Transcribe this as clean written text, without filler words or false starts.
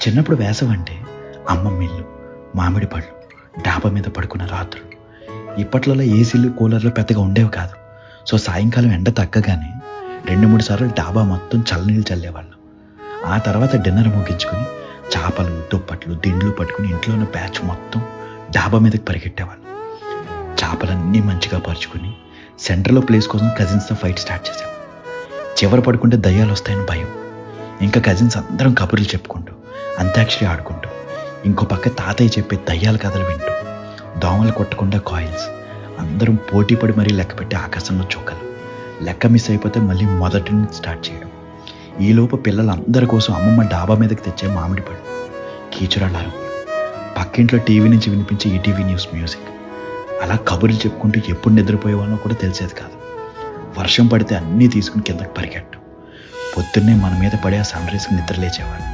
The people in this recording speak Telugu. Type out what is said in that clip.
చిన్నప్పుడు వేసవంటే అమ్మమ్మ ఇల్లు, మామిడి పళ్ళు, డాబా మీద పడుకున్న రాత్రులు. ఇప్పట్లో ఏసీలు, కూలర్లు పెద్దగా ఉండేవి కాదు. సో సాయంకాలం ఎండ తగ్గగానే 2-3 సార్లు డాబా మొత్తం చల్లనీళ్ళు చల్లేవాళ్ళం. ఆ తర్వాత డిన్నర్ ముగించుకొని చేపలు, దుప్పట్లు, దిండ్లు పట్టుకుని ఇంట్లో ఉన్న బ్యాచ్ మొత్తం డాబా మీదకి పరిగెట్టేవాళ్ళం. చేపలన్నీ మంచిగా పరుచుకుని సెంటర్లో ప్లేస్ కోసం కజిన్స్తో ఫైట్ స్టార్ట్ చేసాం. చివరి పడుకుంటే దయ్యాలు వస్తాయని భయం. ఇంకా కజిన్స్ అందరం కబుర్లు చెప్పుకుంటూ, అంత్యాక్షరి ఆడుకుంటూ, ఇంకో పక్క తాతయ్య చెప్పే దయ్యాల కథలు వింటూ, దోమలు కొట్టకుండా కాయిల్స్, అందరం పోటీ పడి మరీ లెక్క పెట్టి ఆకాశంలో చుక్కలు, లెక్క మిస్ అయిపోతే మళ్ళీ మొదటి నుంచి స్టార్ట్ చేయడం. ఈలోపు పిల్లలందరి కోసం అమ్మమ్మ డాబా మీదకి తెచ్చే మామిడి పళ్ళు, కీచురాళ్ళ అరుపులు, పక్కింట్లో టీవీ నుంచి వినిపించే ఈటీవీ న్యూస్ మ్యూజిక్. అలా కబుర్లు చెప్పుకుంటూ ఎప్పుడు నిద్రపోయేవాళ్ళో కూడా తెలిసేది కాదు. వర్షం పడితే అన్నీ తీసుకుని కిందకి పరిగెట్టం. పొద్దున్నే మన మీద పడే ఆ సన్ రైజ్కి నిద్ర లేచేవాళ్ళు.